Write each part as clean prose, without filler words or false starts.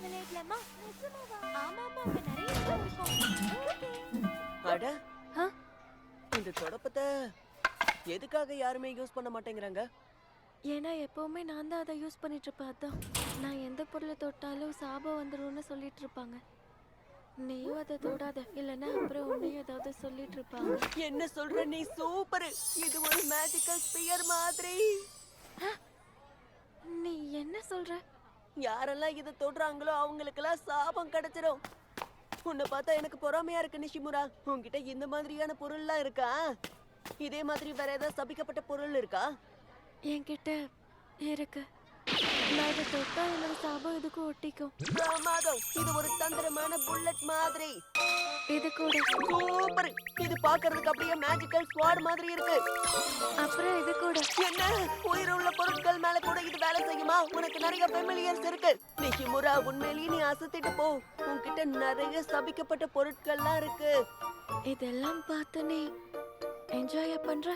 விளையாடலாமா? ஆமாமா, அங்க நிறைய இடம் இருக்கும். அட, இந்த தொடப்பத்தை எதுக்காக யாருமே யூஸ் பண்ண மாட்டேங்கிறாங்க? ஏன்னா எப்பவுமே நான் தான் அதை யூஸ் பண்ணிட்டு இருப்பேன். அதான் நான் எந்த பொருளை தொட்டாலும் சாபம் வந்துரும்னு சொல்லிட்டு இருப்பாங்க. நீயும் அதை தொடாத, இல்லைன்னா அப்புறம் உன்னையும் ஏதாவது சொல்லிட்டு இருப்பாங்க. என்ன சொல்ற நீ? சூப்பர்! இது ஒரு மேஜிக்கல் ஸ்பியர் மாதிரி. நீ என்ன சொல்ற? யாரெல்லாம் இதை தொடுறாங்களோ அவங்களுக்கெல்லாம் சாபம் கிடைச்சிடும். உன்னை பார்த்தா எனக்கு பொறாமையா இருக்கு நிஷிமுரா. உன்கிட்ட இந்த மாதிரியான பொருள்லாம் இருக்கா? இதே மாதிரி வேற ஏதாவது சபிக்கப்பட்ட பொருள் இருக்கா? என்கிட்ட இருக்கு. நான் இதை தொட்டா என்னோட சாபம் இதுக்கு ஒட்டிக்கும். பிரமாதம்! இது ஒரு தந்திரமான புல்லட் மாதிரி. இது கூட சூப்பர்! இது பார்க்கிறதுக்கு அப்படியே மேஜிக்கல் ஸ்வாட் மாதிரி இருக்கு. அப்புறம் இது கூட என்ன? உயிருள்ள பொருட்கள் மேல கூட இது வேலை செய்யுமா? உனக்கு நிறைய ஃபெமிலியர்ஸ் இருக்கு. நிஷிமுரா, உண்மையிலேயே நீ அசத்திட்டு போ. உன்கிட்ட நிறைய சபிக்கப்பட்ட பொருட்கள்லாம் இருக்கு. இதெல்லாம் பார்த்து நீ என்ஜாய் பண்ற?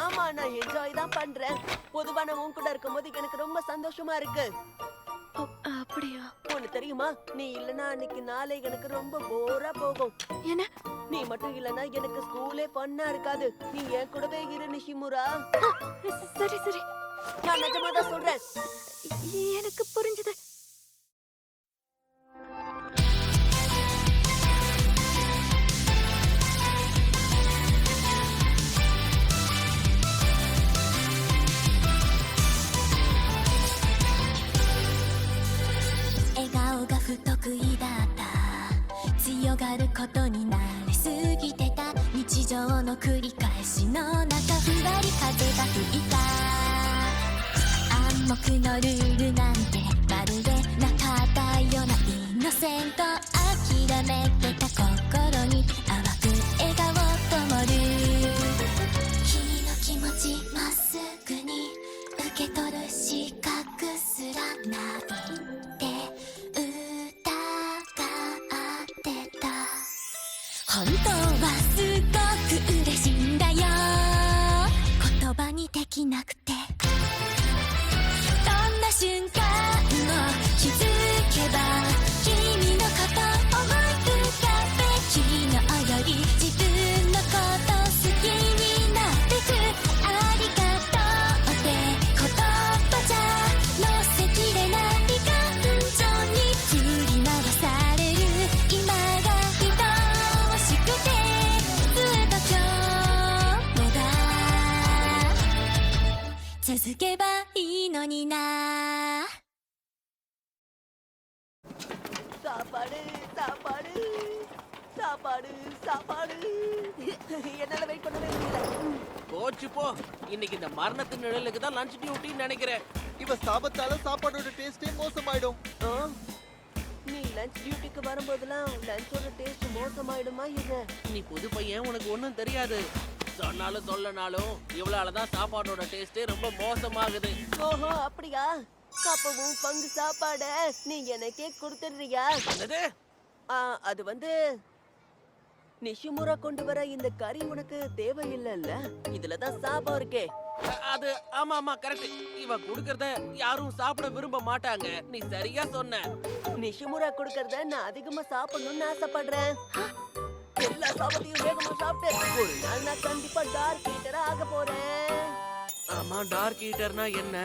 ஆமா, நான் என்ஜாய் தான் பண்றேன். பொதுவா நான் உன் கூட இருக்கும்போது எனக்கு ரொம்ப சந்தோஷமா இருக்கு. அப்படியா? ஒண்ணு தெரியுமா? நீ இல்லனா அன்னைக்கு நாளை எனக்கு ரொம்ப போரா போகும். என்ன? நீ மட்டும் இல்லனா எனக்கு ஸ்கூலே ஃபன்னா இருக்காது. நீ என் கூடவே இரு நிஷிமுரா. சரி சரி, நான் நிஜமா தான் சொல்றேன். எனக்கு புரிஞ்சது.得意だった強がることに慣れすぎてた日常の繰り返しの中ふわり風が吹いた暗黙のルールなんてまるでなかったようなイノセント諦めてた心に淡く笑顔灯る君の気持ちまっすぐに受け取る資格すらない本当はすごく嬉しいんだよ言葉にできなくてどんな瞬間も気づけば君のこと思い浮かべ昨日より自分のこと好きになってくありがとうって言葉じゃ乗せきれない感情に振り回される今が続けばいいのになசாப்பாடு சாப்பாடு சாப்பாடு சாப்பாடு என்னால வெயிட் பண்ணவே முடியல. போச்சு போ. இன்னைக்கு இந்த மரணத்தின் நிழலுக்கு தான் லஞ்ச் டியூட்டின்னு நினைக்கிறேன். இவ சாபத்தால சாப்பாடோட டேஸ்டே மோசமாயிடும். நீ லஞ்ச் டியூட்டிக்கு வரும்போதெல்லாம் லஞ்சோட டேஸ்ட் மோசமாயிடுமா என்ன? நீ புது பையன், உனக்கு ஒண்ணும் தெரியாது. சொன்னாலும் சொல்லனாலும் இவளாலதான் சாப்பாடோட டேஸ்டே ரொம்ப மோசமாகுது. ஓஹோ, அப்படியா? அப்பவும் பங்கு சாப்பாட நீ எனக்கே கொடுத்துடுறியா? அது வந்து நிஷிமுரா கொண்டு வர இந்த கறி உனக்கு தேவையில்லைல்ல? இதுலதான் சாபம் இருக்கே. அது ஆமா ஆமா கரெக்ட். இவ குடுக்கறத யாரும் சாப்பிட விரும்ப மாட்டாங்க. நீ சரியா சொன்ன. நிஷிமுரா குடுக்கறத நான் அதிகமா சாப்பிடணும்னு ஆசைப்படுறேன். எல்லா சாபத்தையும் வேகமா சாப்பிட்டு ஒரு நாள் நான் கண்டிப்பா டார்க் ஈட்டரா ஆக போறேன். ஆமா, டார்க் ஈட்டர்னா என்ன?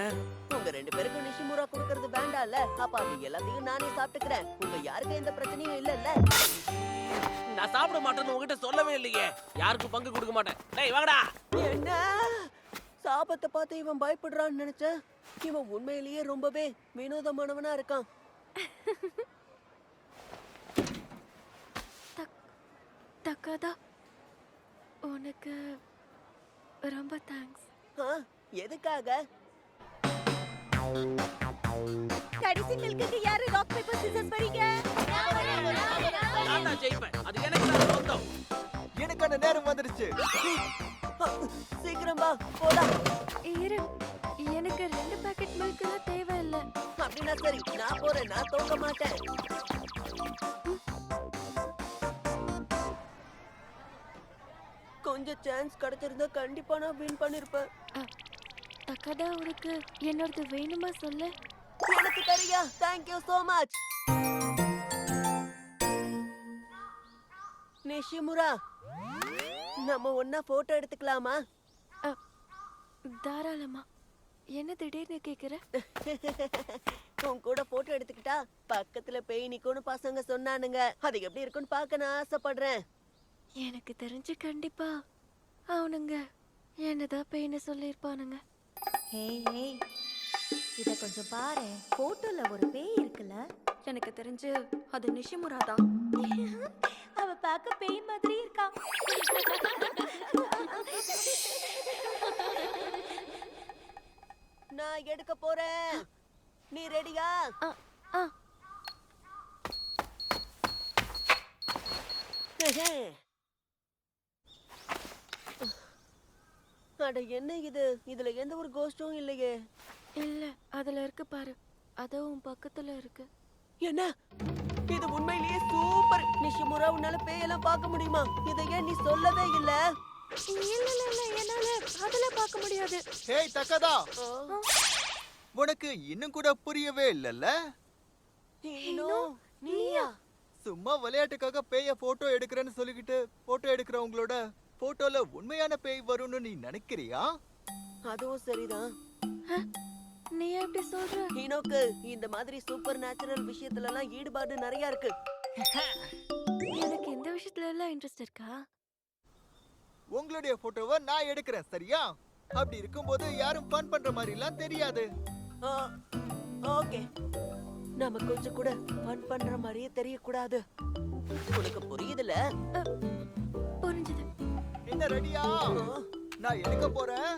உங்க ரெண்டு பேருக்கும் நிஷிமுரா குடுக்கறது வேண்டாம்ல? அப்ப அவங்க எல்லாத்தையும் நானே சாப்பிட்டுக்கிறேன். உங்க யாருக்கும் எந்த பிரச்சனையும் இல்லல்ல? நான் சாப்பிட மாட்டேன்னு உங்ககிட்ட சொல்லவே இல்லையே. யாருக்கும் பங்கு கொடுக்க மாட்டேன். டேய் வாங்கடா. என்ன? சாபத்தை பார்த்து இவன் பயப்படுறான்னு நினைச்சேன். இவன் உண்மையிலேயே ரொம்பவே வினோதமானவனா இருக்கான். தக்காதா, உனக்கு ரொம்ப தேங்க்ஸ். எதுக்காக? கடைசி மில்க்குக்கு யாரு ராக் பேப்பர் சிசர்ஸ் வரீங்க? நான் ஜெயிப்பேன். அது எனக்கு தான் சொந்தம். எனக்கான நேரம் வந்துருச்சு. சீக்கிரம் வா, போலாம். இரு, எனக்கு 2 பாக்கெட் மில்க் தான் தேவையில்லை. அப்படின்னா சரி, நான் போறேன். நான் தோக்க மாட்டேன். கொஞ்சம் சான்ஸ் கிடைச்சிருந்தா கண்டிப்பா நான் வின் பண்ணிருப்பேன். தக்காதா, உனக்கு என்னோடது வேணுமா சொல்லு. எனக்கு தெரியா. Thank you so much. நிஷிமுரா, நம்ம ஒன்னா போட்டோ எடுத்துக்கலாமா? தாராளமா. என்ன திடீர்னு கேக்குற? உன் கூட போட்டோ எடுத்துக்கிட்டா பக்கத்துல பேய் நிக்கும்னு பசங்க சொன்னானுங்க. அது எப்படி இருக்குன்னு பார்க்க நான் ஆசைப்படுறேன். எனக்கு தெரிஞ்சு கண்டிப்பா அவனுங்க என்னதான் பேய்னு சொல்லியிருப்பானுங்க. ஏய் ஏய், இத கொஞ்சம் பாரு. போட்டோல ஒரு பேய் இருக்குல்ல? எனக்கு தெரிஞ்சு அது நிஷிமுரா தான். அவ பார்க்க பேய் மாதிரி இருக்கா. நான் எடுக்க போறேன். நீ ரெடியா? ஆ அட என்ன இது? இதுல எந்த ஒரு கோஸ்டும் இல்லையே. இல்ல, அதுல இருக்கு பாரு. அதுவும் பக்கத்துல இருக்கு. என்ன இது? உண்மையிலேயே சூப்பர். நிஷிமுரா, உன்னால பேயெல்லாம் பார்க்க முடியுமா? இதை ஏன் நீ சொல்லவே இல்ல? இல்ல என்னால அதெல்லாம் பார்க்க முடியாது. ஹேய் தக்கதா, உனக்கு இன்னும் கூட புரியவே இல்லல்ல? நீயா? சும்மா விளையாட்டுக்காக பேய போட்டோ எடுக்கிறேன்னு சொல்லிக்கிட்டு போட்டோ எடுக்கிறவங்களோட போட்டோல உண்மையான பேய் வரும்னு நீ நினைக்கிறியா? அதுவும் சரிதான். நீ எப்படி சொல்ற? ஹீனோக்கு இந்த மாதிரி சூப்பர் நேச்சுரல் விஷயத்துல எல்லாம் ஈடுபாடு நிறைய இருக்கு. எனக்கு இந்த விஷயத்துல எல்லாம் இன்ட்ரெஸ்ட் இருக்கா? உங்களுடைய போட்டோவை நான் எடுக்கிறேன், சரியா? அப்படி இருக்கும்போது யாரும் ஃபன் பண்ற மாதிரி எல்லாம் தெரியாது. ஓகே, நம்ம கொஞ்சம் கூட ஃபன் பண்ற மாதிரியே தெரியக்கூடாது. உனக்கு புரியுதுல? புரிஞ்சுது. என்ன ரெடியா? நான் எடுக்க போறேன்.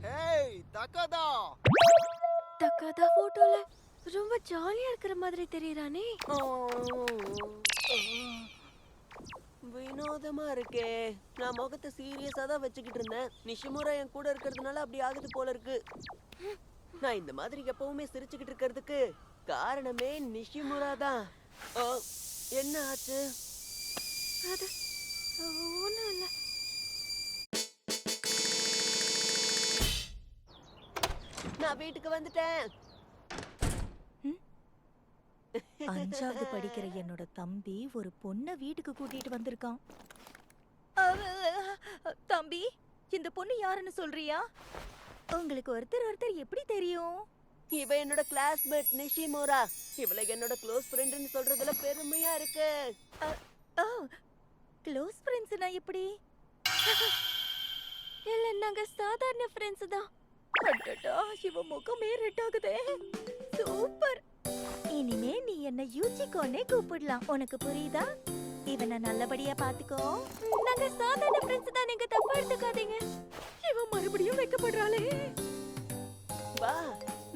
ஹேய் தக்கதா, தக்காதா போட்டோல ரொம்ப ஜாலியா இருக்கிற மாதிரி தெரியறானே. வினோதமா இருக்கே. நான் முகத்தை சீரியஸா தான் வச்சுக்கிட்டு இருந்தேன். நிஷிமுரா என் கூட இருக்கிறதுனால அப்படி ஆகுது போல இருக்கு. நான் இந்த மாதிரி எப்பவுமே சிரிச்சுக்கிட்டு இருக்கிறதுக்கு காரணமே நிஷிமுரா தான். என்ன ஆச்சு? அது ஒண்ணும் இல்ல. நான் வீட்டுக்கு வந்துட்டேன். 5வது படிக்கிற என்னோட தம்பி ஒரு பொண்ண வீட்டுக்கு கூட்டிட்டு வந்திருக்கான். தம்பி, இந்த பொண்ணு யாருன்னு சொல்றியா? உங்களுக்கு ஒருத்தர் எப்படி தெரியும்? இவ என்னோட கிளாஸ்மேட் நிஷிமுரா. இவளை என்னோட க்ளோஸ் ஃப்ரெண்ட்னு சொல்றதுல பெருமையா இருக்கு. க்ளோஸ் ஃப்ரெண்ட்ஸ்னா எப்படி? இல்ல, நாங்க சாதாரண ஃப்ரெண்ட்ஸ் தான். அடடா, இவ முகமே ரெட் ஆகுதே. சூப்பர். இனிமே நீ என்ன யூச்சிக்கோனே கூப்பிடலாம். உனக்கு புரியுதா? இவனை நல்லபடியா பாத்துக்கோ. நாங்க சாதாரண ஃப்ரெண்ட்ஸ் தான், நீங்க தப்பா எடுத்துக்காதீங்க. இவ மறுபடியும் வைக்கப்படுறாளே. வா,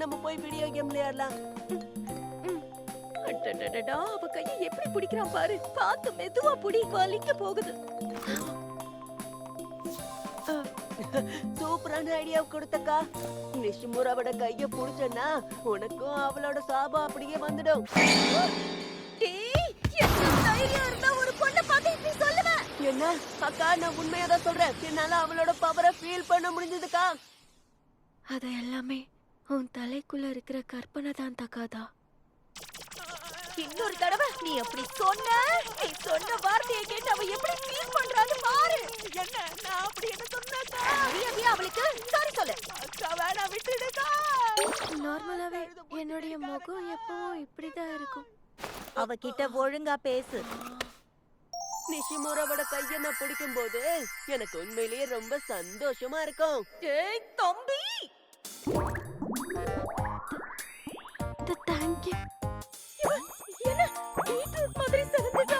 நம்ம போய் வீடியோ கேம் விளையாடலாம். அடடடடா, அவ கையை எப்படி பிடிக்கிறான் பாரு. பார்த்து மெதுவா புடி, வலிக்க போகுது. சூப்பரான ஐடியா கொடுத்தக்கா. நிஷிமுராவோட கைய புடிச்சனா உனக்கும் அவளோட சாபம் அப்படியே வந்துடும். டேய், என்ன தைரியம் இருந்தா ஒரு பொண்ணை பார்த்து இப்படி சொல்லுவ? என்ன அக்கா, நான் உண்மையா தான் சொல்றேன். என்னால அவளோட பவரை ஃபீல் பண்ண முடிஞ்சதுக்கா. அது எல்லாமே உன் தலைக்குள்ள இருக்கிற கற்பனை தான் தக்காதா. இன்னொரு தடவை நீ அப்படி சொன்ன, நீ சொன்ன வார்த்தையை கேட்டு அவ எப்படி ஃபீல் பண்றான்னு பாரு. என்ன நான் அப்படி என்ன சொன்னேக்கா? நீ அவளுக்கு சாரி சொல்லு. அக்கா வேணா, விட்டுடுக்கா. நார்மலாவே என்னுடைய முகம் எப்பவும் இப்படிதான் இருக்கும். அவகிட்ட ஒழுங்கா பேசு. நிஷிமுராவோட கைய நான் பிடிக்கும் போது எனக்கு உண்மையிலேயே ரொம்ப சந்தோஷமா இருக்கும். ஏய் தம்பி, தேங்க்யூ. என்ன பீட்ரூட் மாதிரி செஞ்சுட்டா?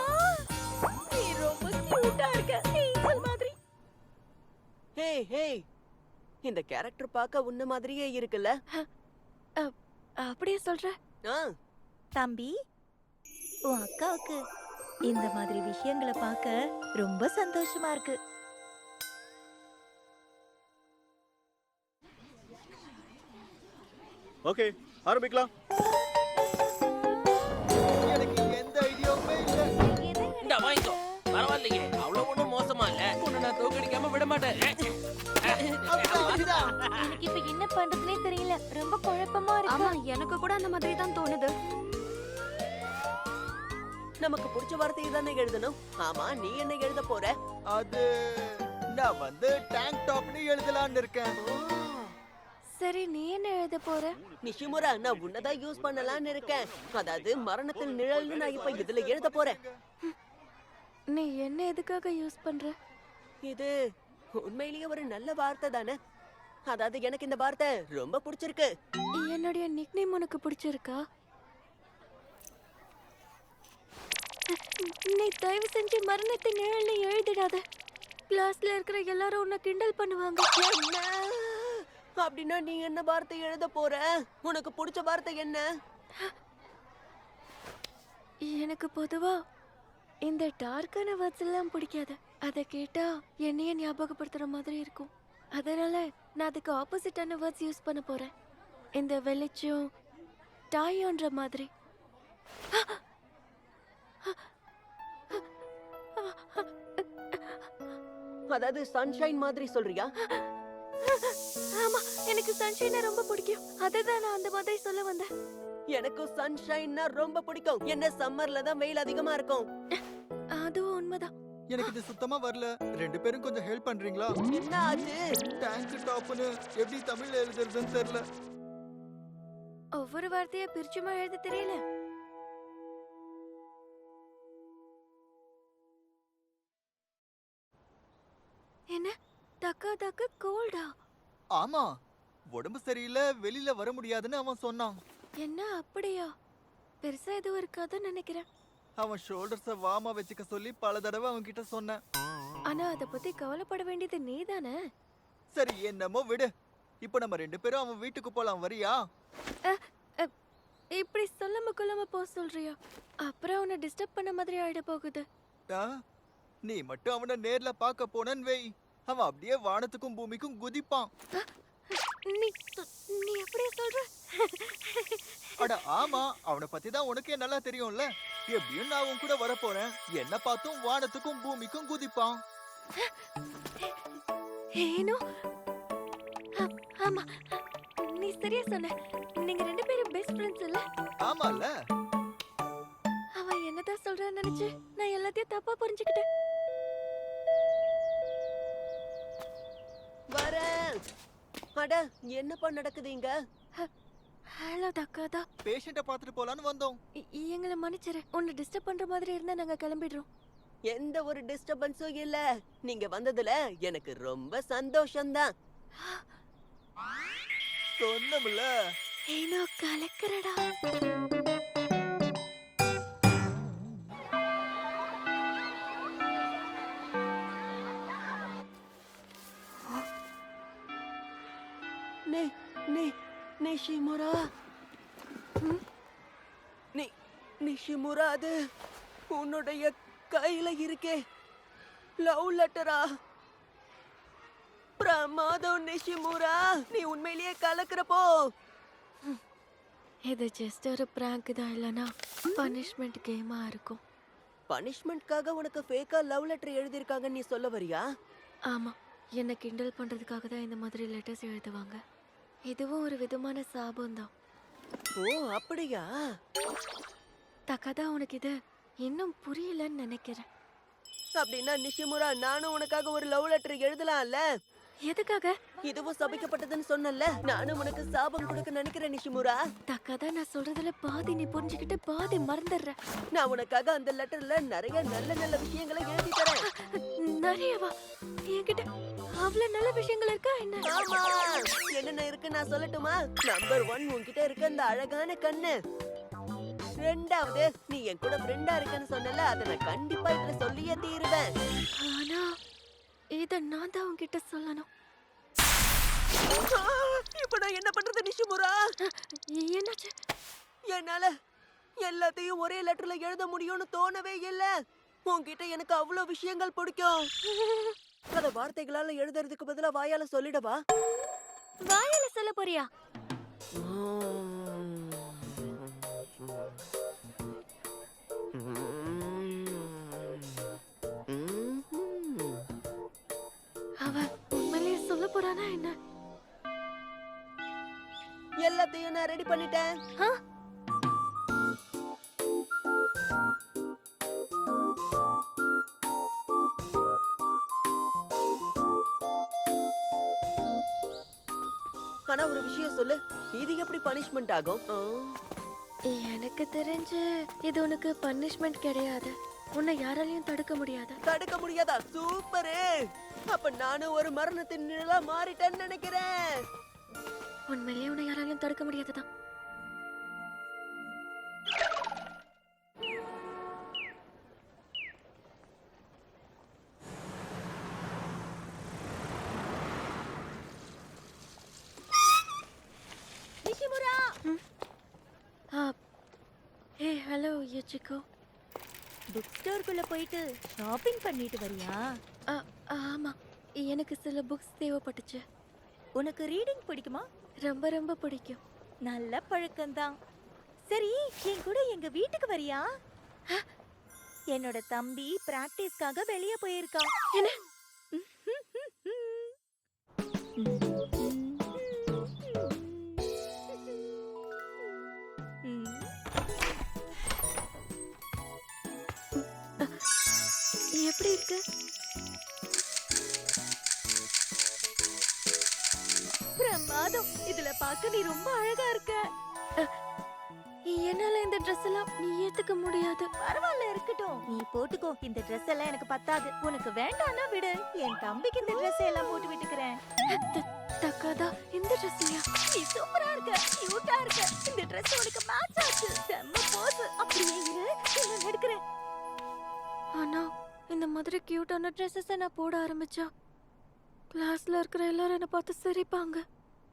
நீ ரொம்ப கியூட்டா இருக்க, ஏஞ்சல் மாதிரி. ஹே, இந்த கேரக்டர் பார்க்க உன்ன மாதிரியே இருக்குல்ல? அப்படியே சொல்ற? தம்பி, உன் அக்காவுக்கு இந்த மாதிரி விஷயங்களை பார்க்க ரொம்ப சந்தோஷமா இருக்கு. ஓகே, ஆரம்பிக்கலாம். எனக்கு எந்த ஐடியாவுமே இல்ல. இந்த வாங்கிக்கோ. பரவாயில்லையே, அவ்வளவு ஒண்ணும் மோசமா இல்ல. உன்னை நான் தோக்கடிக்காம விட மாட்டேன். எனக்கு இப்ப என்ன பண்றதுனே தெரியல. ரொம்ப குழப்பமா இருக்கு. ஆமா, எனக்கு கூட அந்த மாதிரி தான் தோணுது. நமக்கு பிடிச்ச வார்த்தையை தானே எழுதணும். ஆமா, நீ என்ன எழுத போற? அது நான் வந்து டேங்க் டாப்னு எழுதலாம்னு இருக்கேன். சரி, நீ என்ன எழுத போற? நிஷிமுரா, நான் உன்னதான் யூஸ் பண்ணலாம்னு இருக்கேன். அதாவது மரணத்தில் நிழல்னு நான் இப்ப இதுல எழுத போறேன். நீ என்ன எதுக்காக யூஸ் பண்ற? இது உண்மையிலேயே ஒரு நல்ல வார்த்தை தானே. அதாவது எனக்கு இந்த வார்த்தை ரொம்ப பிடிச்சிருக்கு. என்னுடைய நிக்நேம் உனக்கு பிடிச்சிருக்கா? நீ தயவு செஞ்சு மரணத்தின் நிழல்னு எழுதிடாத. கிளாஸ்ல இருக்கிற எல்லாரும் உன்னை கிண்டல் பண்ணுவாங்க. என்ன? அப்படின்னா நீ என்ன வார்த்தை எழுத போற? உனக்கு பிடிச்ச வார்த்தை என்ன? எனக்கு பொதுவா இந்த டார்க்கான வேர்ட்ஸ் எல்லாம் பிடிக்காது. அதை கேட்டா என்னைய ஞாபகப்படுத்துற மாதிரி இருக்கும். அதனால நான் அதுக்கு ஆப்போசிட்டான வேர்ட்ஸ் யூஸ் பண்ண போறேன். இந்த வெளிச்சம் டாயோன்ற மாதிரி. அதாவது சன்ஷைன் மாதிரி சொல்றியா? ஆமா, எனக்கு சன்ஷைனை ரொம்ப பிடிக்கும். அதுதான் நான் அந்த மாதிரி சொல்ல வந்தேன். எனக்கு சன்ஷைன்னா ரொம்ப பிடிக்கும். என்ன சம்மர்ல தான் வெயில் அதிகமா இருக்கும். அதுவும் உண்மைதான். எனக்கு இது சுத்தமா வரல. 2 பேரும் கொஞ்சம் ஹெல்ப் பண்றீங்களா? என்ன ஆச்சு? டேங்க் டாப்னு எப்படி தமிழ்ல எழுதுறதுன்னு தெரியல. ஒவ்வொரு வார்த்தையா பிரிச்சுமா எழுத தெரியல. என்ன தக்கா தக்க கோல்டா? ஆமா, உடம்பு சரியில்லை, வெளியில வர முடியாதுன்னு அவன் சொன்னான். என்ன அப்படியா? பெருசா எதுவும் இருக்காதுன்னு நினைக்கிறேன். அவன் ஷோல்டர்ஸ வாமா வச்சுக்க சொல்லி பல தடவை அவன் கிட்ட சொன்னேன். ஆனா அத பத்தி கவலைப்பட வேண்டியது நீதானே. சரி, என்னமோ விடு. இப்போ நம்ம 2 பேரும் அவன் வீட்டுக்கு போலாம், வரியா? இப்படி சொல்லாம கொள்ளாம போ சொல்றியா? அப்புறம் அவனை டிஸ்டர்ப் பண்ண மாதிரி ஆயிட போகுது. ஆ? நீ மட்டும் அவனை நேர்ல பார்க்க போனன்னு வை, அவன் அப்படியே வானத்துக்கும் பூமிக்கும் குதிப்பான். நீ நீ அப்படியே சொல்ற? அட ஆமா, அவனை பத்தி தான் உனக்கே நல்லா தெரியும்ல. எப்படியும் நான் உன் கூட வரப்போறேன். என்ன பார்த்தும் வானத்துக்கும் பூமிக்கும் குதிப்பான். ஏனோ ஆமா, நீ சரியா சொன்ன. நீங்க 2 பேரும் பெஸ்ட் ஃப்ரெண்ட்ஸ் இல்ல? ஆமால. அவன் என்னதான் சொல்றான்னு நினைச்சு நான் எல்லாத்தையும் தப்பா புரிஞ்சுக்கிட்டேன். வரேன். அட, என்னப்பா நடக்குது இங்க? ஹலோ தக்காதா. பேஷண்ட பார்த்துட்டு போலான்னு வந்தோம். எங்களை மன்னிச்சிரு. உன்னை டிஸ்டர்ப் பண்ற மாதிரி இருந்தா நாங்க கிளம்பிடுறோம். எந்த ஒரு டிஸ்டர்பன்ஸும் இல்ல. நீங்க வந்ததுல எனக்கு ரொம்ப சந்தோஷம்தான். சொன்னமுல்ல. ஏனோ கலக்கறடா. நிஷிமுரா, நிஷிமுரா, அது உன்னுடைய கையில இருக்கே லவ் லெட்டரா? பிரமாதம் நிஷிமுரா, நீ உண்மையிலேயே கலக்குறப்போ. இது ஜஸ்ட் ஒரு பிராங்க் தான், இல்லனா பனிஷ்மெண்ட் கேமா இருக்கும். பனிஷ்மெண்ட்காக உனக்கு ஃபேக்கா லவ் லெட்டர் எழுதிருக்காங்க நீ சொல்ல வரியா? ஆமா, என்ன கிண்டல் பண்றதுக்காக தான் இந்த மாதிரி லெட்டர்ஸ் எழுதுவாங்க. இதுவும் ஒரு விதமான சாபம் தான். ஓ, அப்படியா? தக்கதா, உனக்கு இது இன்னும் புரியலன்னு நினைக்கிறேன். அப்படின்னா நிஷிமுரா, நானும் உனக்காக ஒரு லவ் லெட்டர் எழுதலாம்ல? எதுக்காக? இதுவும் சபிக்கப்பட்டதுன்னு சொன்னல, நானும் உனக்கு சாபம் கொடுக்க நினைக்கிறேன் நிஷிமுரா. தக்கதா, நான் சொல்றதுல பாதி நீ புரிஞ்சுக்கிட்டு பாதி மறந்துடுற. நான் உனக்காக அந்த லெட்டர்ல நிறைய நல்ல நல்ல விஷயங்களை எழுதி தரேன். நிறையவா? என்கிட்ட அவ்வளவு நல்ல விஷயங்கள் இருக்கா என்ன? ஆமா, என்னென்ன இருக்கு நான் சொல்லட்டுமா? நம்பர் 1, உன்கிட்ட இருக்க அந்த அழகான கண்ணு. 2வது, நீ என் கூட ஃப்ரெண்டா இருக்கன்னு சொன்னல, அதை நான் கண்டிப்பா இதுல சொல்லியே தீருவேன். ஆனா இத நான் தான் உன்கிட்ட சொல்லணும். இப்ப நான் என்ன பண்றது நிஷிமுரா? என்னாச்சு? என்னால எல்லாத்தையும் ஒரே லெட்டர்ல எழுத முடியும்னு தோணவே இல்ல. உன்கிட்ட எனக்கு அவ்வளவு விஷயங்கள் பிடிக்கும். அத வார்த்தைகளால எழுதுறதுக்கு பதிலா வாயால சொல்லிடவா? வாயால சொல்ல போறியா? அவன் உண்மையிலேயே சொல்ல போறானா என்ன? எல்லாத்தையும் நான் ரெடி பண்ணிட்டேன். ஆனா ஒரு விஷயம் சொல்லு, இது எப்படி பனிஷ்மெண்ட் ஆகும்? எனக்கு தெரிஞ்சு இது உனக்கு பனிஷ்மெண்ட் கிடையாது. உன்னை யாராலையும் தடுக்க முடியாது. தடுக்க முடியாதா? சூப்பரு! அப்ப நானும் ஒரு மரணத்தின் நிழலா மாறிட்டேன்னு நினைக்கிறேன். உண்மையிலேயே உன்னை யாராலையும் தடுக்க முடியாதுதான். நிஷிமுரா, ஹே ஹலோ யுச்சிகோ. புக் ஸ்டோருக்குள்ள போயிட்டு ஷாப்பிங் பண்ணிட்டு வரியா? ஆமா, எனக்கு சில புக்ஸ் தேவைப்பட்டுச்சு. உனக்கு ரீடிங் பிடிக்குமா? ரொம்ப ரொம்ப பிடிக்கும். நல்ல பழக்கம்தான். சரி, என் கூட எங்க வீட்டுக்கு வரியா? என்னோட தம்பி பிராக்டிஸ்க்காக வெளியே போயிருக்கான். என்ன? எப்படி இருக்கு? பிரமாதம். இதுல பார்க்க நீ ரொம்ப அழகா இருக்க. என்னால இந்த ட்ரெஸ் எல்லாம் நீ ஏத்துக்க முடியாது. பரவாயில்ல, இருக்கட்டும். நீ போட்டுக்கோ. இந்த ட்ரெஸ் எல்லாம் எனக்கு பத்தாது. உனக்கு வேண்டாம்னா விடு. என் தம்பிக்கு இந்த ட்ரெஸ் எல்லாம் போட்டு விட்டுக்கிறேன். தக்காதா, இந்த ட்ரெஸ்லயா? நீ சூப்பரா இருக்க, கியூட்டா இருக்க. இந்த ட்ரெஸ் உனக்கு மேட்ச் ஆச்சு. செம்ம போஸ். அப்படியே இரு, நான் எடுக்கிறேன். ஆனா இந்த மாதிரி கியூட்டான ட்ரெஸ்ஸை நான் போட ஆரம்பிச்சா கிளாஸ்ல இருக்கிற எல்லாரும் என்ன பார்த்து சிரிப்பாங்க.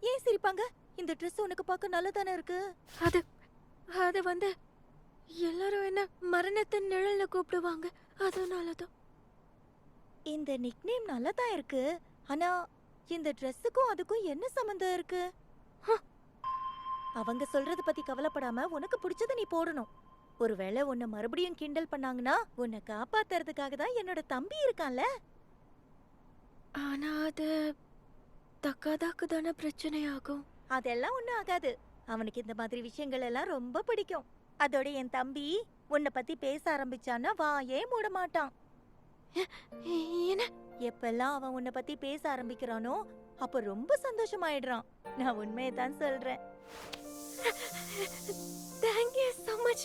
ஏன் சிரிப்பாங்க? இந்த ட்ரெஸ் உனக்கு பார்க்க நல்லதானே இருக்கு. அது அது வந்து எல்லாரும் என்ன மரணத்தின் நிழல்ல கூப்பிடுவாங்க. அதனாலதான். இந்த நிக்நேம் நல்லதா இருக்கு. ஆனா இந்த ட்ரெஸ்ஸுக்கும் அதுக்கும் என்ன சம்பந்தம் இருக்கு? அவங்க சொல்றத பத்தி கவலைப்படாம உனக்கு பிடிச்சத நீ போடணும். ஒருவேளை உன்னை மறுபடியும் கிண்டல் பண்ணாங்கன்னா உன்னை காப்பாத்துறதுக்காக தான் என்னோட தம்பி இருக்கான்ல. ஆனா அது தக்காதாக்கு தானே பிரச்சனையாகும். அதெல்லாம் ஒண்ணும் ஆகாது. அவனுக்கு இந்த மாதிரி விஷயங்கள் எல்லாம் ரொம்ப பிடிக்கும். அதோட என் தம்பி உன்னை பத்தி பேச ஆரம்பிச்சான்னா வாயே மூட மாட்டான். என்ன? எப்பெல்லாம் அவன் உன்னை பத்தி பேச ஆரம்பிக்கிறானோ அப்ப ரொம்ப சந்தோஷமாயிடுறான். நான் உண்மையை தான் சொல்றேன். Thank you so much.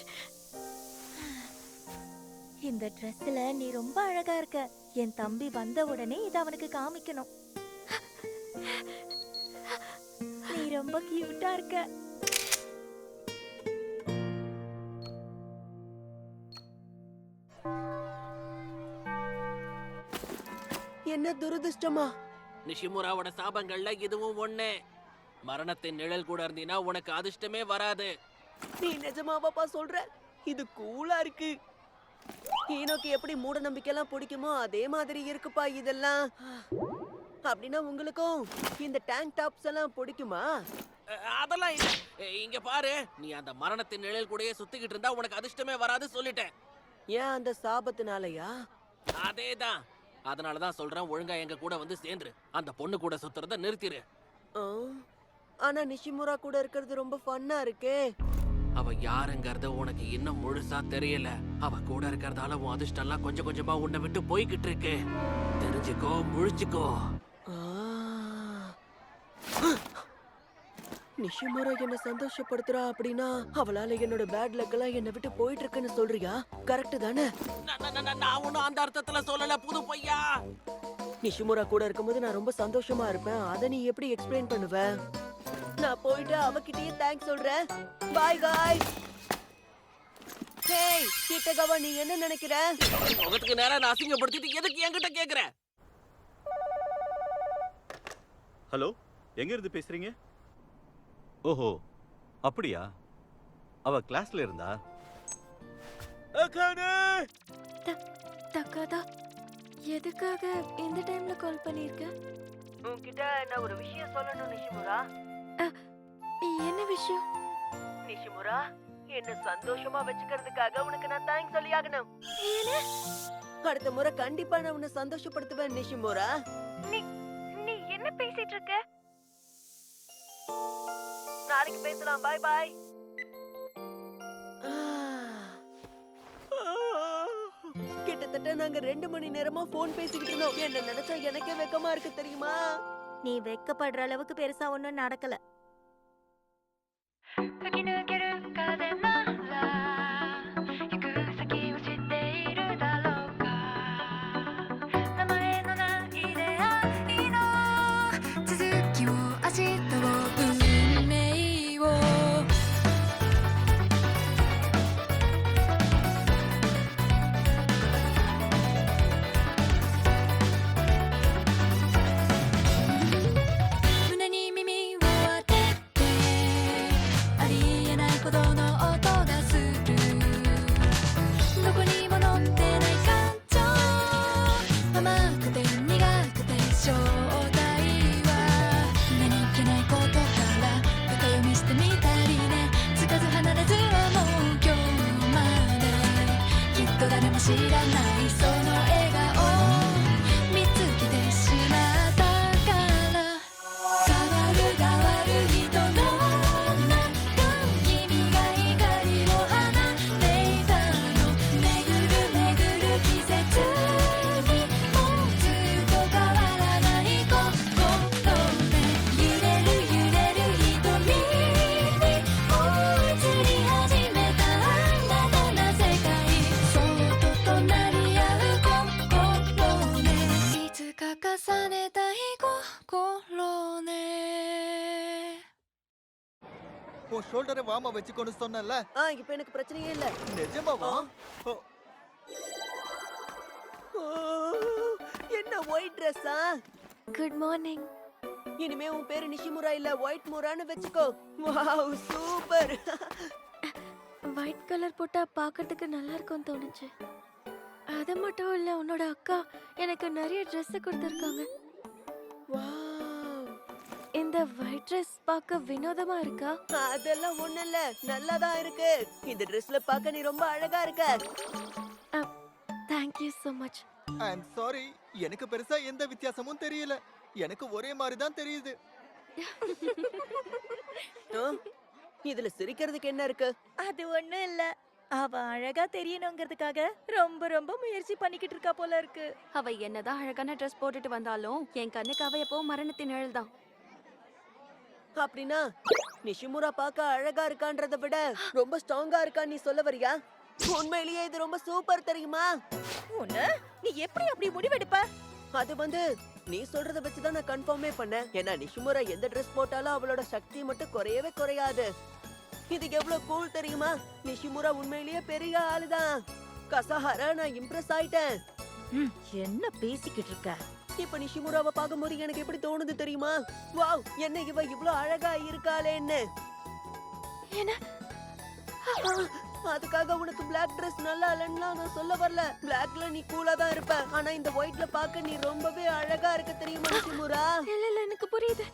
இந்த ட்ரெஸ்ல நீ ரொம்ப அழகா இருக்க. என் தம்பி வந்த உடனே இத அவனுக்கு காமிக்கணும். நீ ரொம்ப கியூட்டா இருக்க. என்ன துரதிர்ஷ்டமா! நிஷிமுராவோட சாபங்கள்ல இதுவும் ஒண்ணு. மரணத்தின் நிழல் கூட இருந்தீனா உனக்கு அதிர்ஷ்டமே வராது. நீ நிஜமாவாப்பா சொல்ற? இது கூலா இருக்கு. ஈனோக்கு எப்படி மூட நம்பிக்கைலாம் பிடிக்குமோ அதே மாதிரி இருக்குப்பா இதெல்லாம். அப்படின்னா உங்களுக்கும் இந்த டேங்க் டாப்ஸ் எல்லாம் பிடிக்குமா? அதெல்லாம் இல்ல. இங்க பாரு, நீ அந்த மரணத்தின் நிழல் கூடயே சுத்திக்கிட்டு இருந்தா உனக்கு அதிர்ஷ்டமே வராது சொல்லிட்டேன். ஏன், அந்த சாபத்தினாலயா? அதேதான். அதனாலதான் சொல்றேன், ஒழுங்கா எங்க கூட வந்து சேர்ந்துரு. அந்த பொண்ணு கூட சுத்துறத நிறுத்திரு. ஆ, ஆனா நிஷிமுரா கூட இருக்கிறது ரொம்ப ஃபன்னா இருக்கே. அவ யாருங்கறது உனக்கு இன்னும் முழுசா தெரியல. அவ கூட இருக்கிறதால உன் அதிர்ஷ்டம்லாம் கொஞ்சம் கொஞ்சமா உன்னை விட்டு போய்கிட்டு இருக்கு. தெரிஞ்சுக்கோ, முழிச்சுக்கோ. ஆ. நிஷிமுரா என்ன சந்தோஷப்படுத்துறா அப்படின்னா அவளால என்னோட பேட் லக் எல்லாம் என்னை விட்டு போயிட்டு இருக்குன்னு சொல்றியா? கரெக்ட் தானே? நான் ஒன்னும் அந்த அர்த்தத்துல சொல்லல, புது பையா. நிஷிமுரா கூட இருக்கும்போது நான் ரொம்ப சந்தோஷமா இருப்பேன். அதை நீ எப்படி எக்ஸ்பிளைன் பண்ணுவ? நான் போயிட்டு அவகிட்டயே தேங்க்ஸ் சொல்றேன். By guys. ஹேய் கிட்டகவா, நீ என்ன நினைக்கிற? முகத்துக்கு நேரா நான் அசிங்கப்படுத்திட்டு எதுக்கு என்கிட்ட கேக்குற? ஹலோ, எங்க இருந்து பேசுறீங்க? ஓஹோ, அப்படியா? அவ கிளாஸ்ல இருந்தா? தக்காதா, எதுக்காக இந்த டைம்ல கால் பண்ணிருக்க? உன்கிட்ட நான் ஒரு விஷயம் சொல்லணும் நிஷிமுரா. என்ன விஷயம்? நிஷிமுரா, என்ன சந்தோஷமா வச்சுக்கிறதுக்காக உனக்கு நான் தேங்க்ஸ் சொல்லி ஆகணும். அடுத்த முறை கண்டிப்பா நான் உன்னை சந்தோஷப்படுத்துவேன் நிஷிமுரா. நீ என்ன பேசிட்டு இருக்க? நாளைக்கு பேசலாம். Bye bye. கிட்டத்தட்ட நாங்க 2 மணி நேரமா போன் பேசிக்கிட்டு இருந்தோம். என்ன நினைச்சா எனக்கே வெக்கமா இருக்கு தெரியுமா? நீ வெக்கப்படுற அளவுக்கு பெருசா ஒண்ணும் நடக்கல. உன் ஷோல்டரை வாமா வச்சுக்கொண்டு சொன்னல. இப்ப எனக்கு பிரச்சனையே இல்ல. நிஜமாவா? ஓ, என்ன ஒயிட் ட்ரெஸ்ஸா? Good morning. இனிமே உன் பேரு நிஷிமுரா இல்ல ஒயிட் முரான்னு வெச்சுக்கோ. Wow super. ஒயிட் கலர் போட்டா பார்க்கறதுக்கு நல்லா இருக்கும்னு தோணுச்சு. அது மட்டும் இல்ல, உன்னோட அக்கா எனக்கு நிறைய Dress கொடுத்துருக்காங்க. வாவ், இந்த ஒயிட் Dress பார்க்க வினோதமா இருக்கா? அதெல்லாம் ஒண்ணு இல்ல, நல்லாதான் இருக்கு. இந்த Dressல பார்க்க நீ ரொம்ப அழகா இருக்க. Thank you so much. I am sorry, எனக்கு பெருசா எந்த வித்தியாசமும் தெரியல. எனக்கு ஒரே மாதிரி தான் தெரியுது. இதுல சிரிக்கிறதுக்கு என்ன இருக்கு? அது ஒண்ணும் இல்ல, அவ அழகா தெரியணுங்கிறதுக்காக ரொம்ப ரொம்ப முயற்சி பண்ணிக்கிட்டு இருக்கா போல இருக்கு. அவ என்னதான் அழகான ட்ரெஸ் போட்டுட்டு வந்தாலும் என் கண்ணுக்கு அவ எப்போ மரணத்தின் நிழல் தான். அப்படின்னா நிஷிமுரா பார்க்க அழகா இருக்கான்றத விட ரொம்ப ஸ்ட்ராங்கா இருக்கா நீ சொல்ல வரியா? உண்மையிலேயே இது ரொம்ப சூப்பர் தெரியுமா? உன்ன நீ எப்படி அப்படி முடிவெடுப்ப? அது வந்து நீ சொல்றத வச்சுதான் நான் கன்ஃபார்மே பண்ணேன். ஏன்னா நிஷிமுரா எந்த ட்ரெஸ் போட்டாலும் அவளோட சக்தி மட்டும் குறையவே குறையாது. இது எவ்வளவு கூல் தெரியுமா? நிஷிமுரா உண்மையிலேயே பெரிய ஆளுதான். கசாஹாரா, நான் இம்ப்ரெஸ் ஆயிட்டேன். என்ன பேசிக்கிட்டு இருக்க? இப்ப நிஷிமுராவை பார்க்கும்போது எனக்கு எப்படி தோணுது தெரியுமா? வாவ், என்ன இவ இவ்ளோ அழகா இருக்காளேன்னு. என்ன? அதுக்காக உனக்கு பிளாக் Dress நல்லா இல்லைன்னா நான் சொல்ல வரல. பிளாக்ல நீ கூலா தான் இருப்ப, ஆனா இந்த ஒயிட்ல பார்க்க நீ ரொம்பவே அழகா இருக்க தெரியுமா நிஷிமுரா? இல்ல இல்ல, எனக்கு புரியுது.